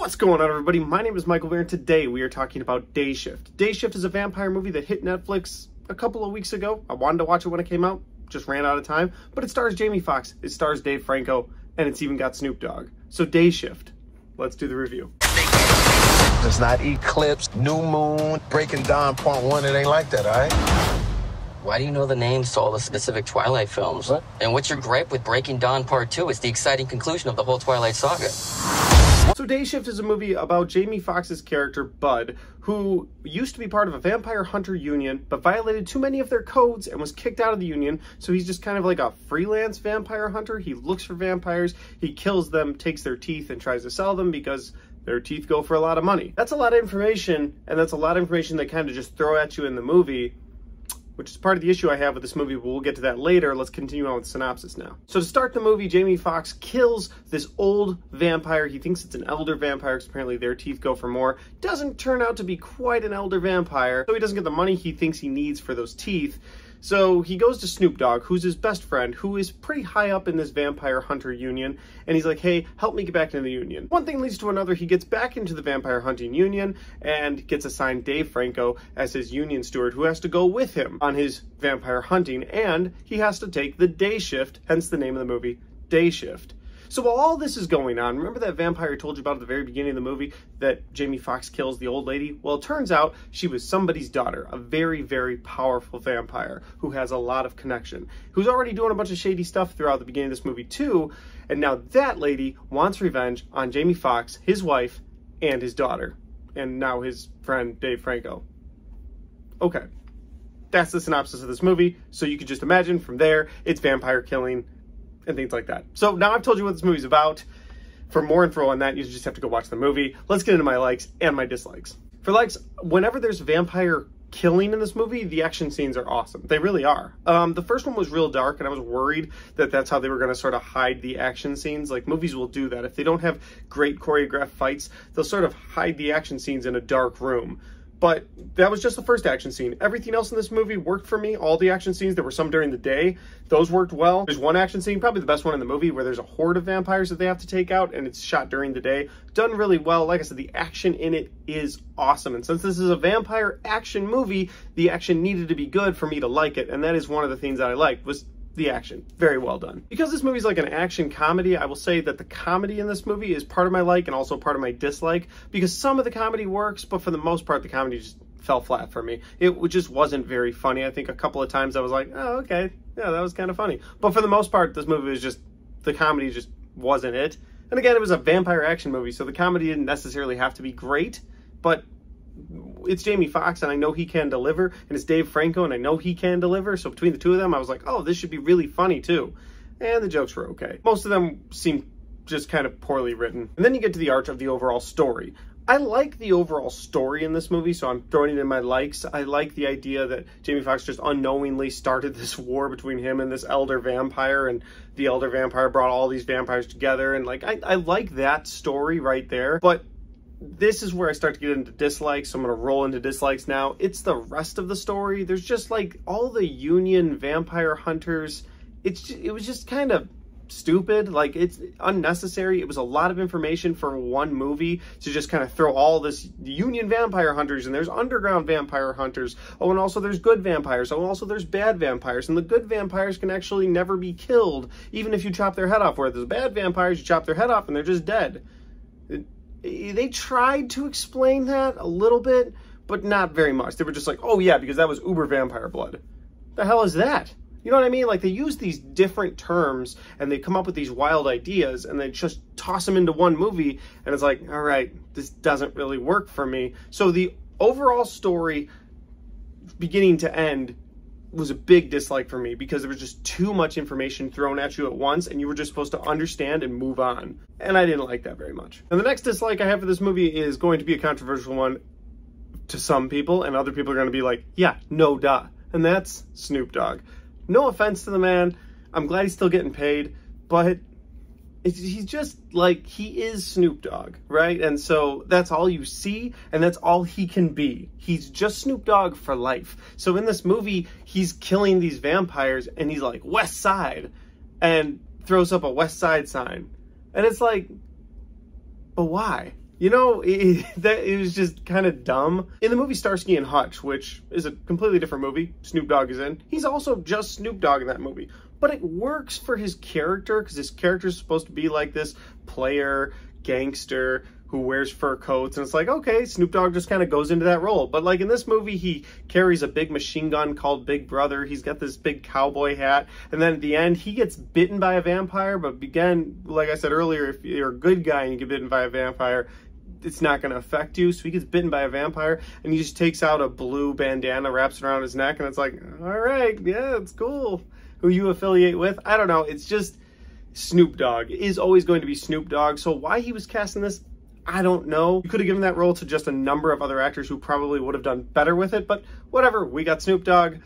What's going on, everybody? My name is Michael Bear, and today we are talking about Day Shift. Day Shift is a vampire movie that hit Netflix a couple of weeks ago. I wanted to watch it when it came out, just ran out of time, but it stars Jamie Foxx, it stars Dave Franco, and it's even got Snoop Dogg. So Day Shift, let's do the review. It's not Eclipse, New Moon, Breaking Dawn Part 1, it ain't like that, all right? Why do you know the names to all the specific Twilight films? What? And what's your gripe with Breaking Dawn Part 2? It's the exciting conclusion of the whole Twilight saga. So Day Shift is a movie about Jamie Foxx's character, Bud, who used to be part of a vampire hunter union, but violated too many of their codes and was kicked out of the union. So he's just kind of like a freelance vampire hunter. He looks for vampires, he kills them, takes their teeth, and tries to sell them because their teeth go for a lot of money. That's a lot of information, and that's a lot of information they kind of just throw at you in the movie, which is part of the issue I have with this movie, but we'll get to that later. Let's continue on with the synopsis now. So to start the movie, Jamie Foxx kills this old vampire. He thinks it's an elder vampire because apparently their teeth go for more. Doesn't turn out to be quite an elder vampire, so he doesn't get the money he thinks he needs for those teeth. So he goes to Snoop Dogg, who's his best friend, who is pretty high up in this vampire hunter union, and he's like, hey, help me get back into the union. One thing leads to another. He gets back into the vampire hunting union and gets assigned Dave Franco as his union steward, who has to go with him on his vampire hunting, and he has to take the day shift, hence the name of the movie, Day Shift. So while all this is going on, remember that vampire I told you about at the very beginning of the movie that Jamie Foxx kills the old lady? Well, it turns out she was somebody's daughter, a very, very powerful vampire who has a lot of connection, who's already doing a bunch of shady stuff throughout the beginning of this movie too, and now that lady wants revenge on Jamie Foxx, his wife, and his daughter, and now his friend Dave Franco. Okay, that's the synopsis of this movie, so you can just imagine from there, it's vampire killing and things like that. So now I've told you what this movie's about. For more info on that, you just have to go watch the movie. Let's get into my likes and my dislikes. For likes, whenever there's vampire killing in this movie, the action scenes are awesome. They really are. The first one was real dark, and I was worried that that's how they were going to sort of hide the action scenes. Like, movies will do that. If they don't have great choreographed fights, they'll sort of hide the action scenes in a dark room. But that was just the first action scene. Everything else in this movie worked for me. All the action scenes, there were some during the day, those worked well. There's one action scene, probably the best one in the movie, where there's a horde of vampires that they have to take out, and it's shot during the day. Done really well. Like I said, the action in it is awesome. And since this is a vampire action movie, the action needed to be good for me to like it. And that is one of the things that I liked, was the action. Very well done. Because this movie is like an action comedy, I will say that the comedy in this movie is part of my like and also part of my dislike, because some of the comedy works, but for the most part, the comedy just fell flat for me. It just wasn't very funny. I think a couple of times I was like, oh, okay, yeah, that was kind of funny. But for the most part, this movie was just, the comedy just wasn't it. And again, it was a vampire action movie, so the comedy didn't necessarily have to be great, but it's Jamie Foxx, and I know he can deliver, and it's Dave Franco, and I know he can deliver, so between the two of them, I was like, oh, this should be really funny too. And the jokes were okay. Most of them seem just kind of poorly written. And then you get to the arc of the overall story. I like the overall story in this movie, so I'm throwing it in my likes. I like the idea that Jamie Foxx just unknowingly started this war between him and this elder vampire, and the elder vampire brought all these vampires together, and like, I like that story right there, but this is where I start to get into dislikes, so I'm going to roll into dislikes now. It's the rest of the story. There's just like all the union vampire hunters. It was just kind of stupid. Like, it's unnecessary. It was a lot of information for one movie to just kind of throw all this union vampire hunters, and there's underground vampire hunters. Oh, and also there's good vampires. Oh, and also there's bad vampires. And the good vampires can actually never be killed, even if you chop their head off. Where the bad vampires, you chop their head off and they're just dead. They tried to explain that a little bit, but not very much. They were just like, oh yeah, because that was uber vampire blood. The hell is that? You know what I mean? Like, they use these different terms and they come up with these wild ideas and they just toss them into one movie, and it's like, all right, this doesn't really work for me. So the overall story, beginning to end, was a big dislike for me, because there was just too much information thrown at you at once, and you were just supposed to understand and move on. And I didn't like that very much. And the next dislike I have for this movie is going to be a controversial one to some people, and other people are going to be like, yeah, no duh. And that's Snoop Dogg. No offense to the man. I'm glad he's still getting paid, but he's just like, he is Snoop Dogg, right? And so that's all you see, and that's all he can be. He's just Snoop Dogg for life. So in this movie, he's killing these vampires, and he's like, West Side, and throws up a West Side sign. And it's like, but why? You know, it was just kind of dumb. In the movie Starsky and Hutch, which is a completely different movie, Snoop Dogg is in. He's also just Snoop Dogg in that movie. But it works for his character, because his character is supposed to be like this player, gangster, who wears fur coats, and it's like, okay, Snoop Dogg just kind of goes into that role. But like in this movie, he carries a big machine gun called Big Brother. He's got this big cowboy hat, and then at the end, he gets bitten by a vampire. But again, like I said earlier, if you're a good guy and you get bitten by a vampire, it's not going to affect you. So he gets bitten by a vampire, and he just takes out a blue bandana, wraps it around his neck, and it's like, all right, yeah, it's cool. Who you affiliate with? I don't know. It's just Snoop Dogg is always going to be Snoop Dogg. So why he was casting this, I don't know. You could have given that role to just a number of other actors who probably would have done better with it, but whatever, we got Snoop Dogg,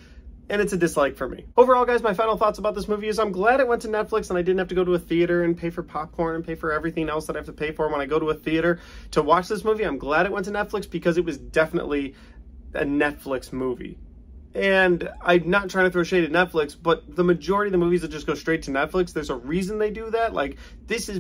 and it's a dislike for me. Overall, guys, my final thoughts about this movie is I'm glad it went to Netflix and I didn't have to go to a theater and pay for popcorn and pay for everything else that I have to pay for when I go to a theater to watch this movie. I'm glad it went to Netflix because it was definitely a Netflix movie. And I'm not trying to throw shade at Netflix, but the majority of the movies that just go straight to Netflix, there's a reason they do that. Like,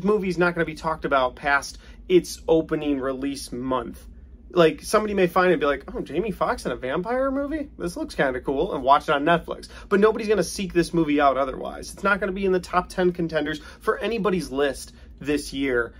movie's not going to be talked about past its opening release month. Like, somebody may find it and be like, oh, Jamie Foxx in a vampire movie? This looks kind of cool, and watch it on Netflix. But nobody's going to seek this movie out otherwise. It's not going to be in the top 10 contenders for anybody's list this year.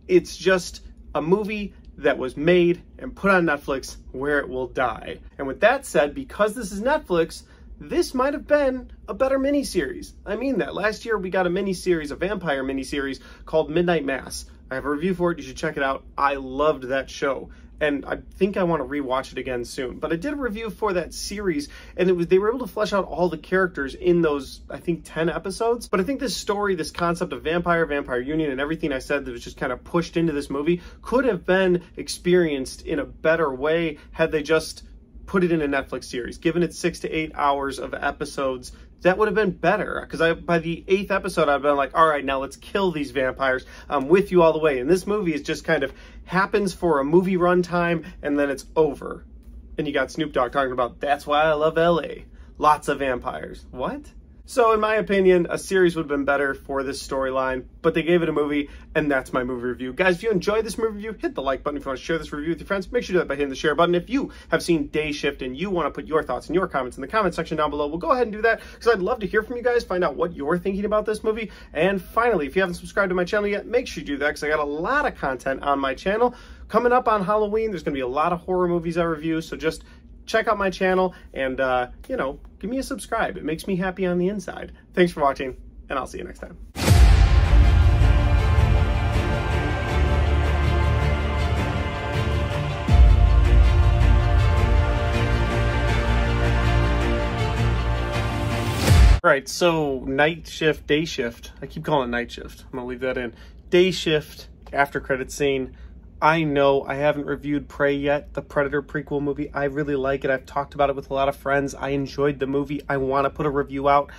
It's just a movie that was made and put on Netflix where it will die. And with that said, because this is Netflix, this might have been a better miniseries. I mean that. Last year we got a miniseries, a vampire miniseries called Midnight Mass. I have a review for it. You should check it out. I loved that show, and I think I want to rewatch it again soon. But I did a review for that series, and they were able to flesh out all the characters in those, I think, 10 episodes. But I think this story, this concept of vampire union, and everything I said that was just kind of pushed into this movie could have been experienced in a better way had they just put it in a Netflix series, given it 6 to 8 hours of episodes. That would have been better, because by the 8th episode, I've been like, all right, now let's kill these vampires. I'm with you all the way. And this movie is just kind of happens for a movie runtime, and then it's over. And you got Snoop Dogg talking about, that's why I love LA. Lots of vampires. What? So in my opinion, a series would have been better for this storyline, but they gave it a movie, and that's my movie review. Guys, if you enjoyed this movie review, hit the like button. If you want to share this review with your friends, make sure to do that by hitting the share button. If you have seen Day Shift and you want to put your thoughts and your comments in the comment section down below, we'll go ahead and do that, because I'd love to hear from you guys, find out what you're thinking about this movie. And finally, if you haven't subscribed to my channel yet, make sure you do that, because I got a lot of content on my channel. Coming up on Halloween, there's going to be a lot of horror movies I review, so just check out my channel and, you know, give me a subscribe. It makes me happy on the inside. Thanks for watching, and I'll see you next time. All right, so night shift, day shift. I keep calling it night shift. I'm gonna leave that in. Day shift, after credits scene. I know I haven't reviewed Prey yet, the Predator prequel movie. I really like it. I've talked about it with a lot of friends. I enjoyed the movie. I want to put a review out.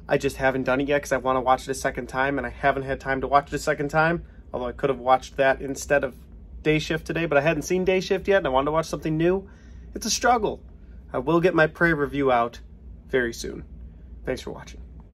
I just haven't done it yet because I want to watch it a second time, and I haven't had time to watch it a second time, although I could have watched that instead of Day Shift today, but I hadn't seen Day Shift yet, and I wanted to watch something new. It's a struggle. I will get my Prey review out very soon. Thanks for watching.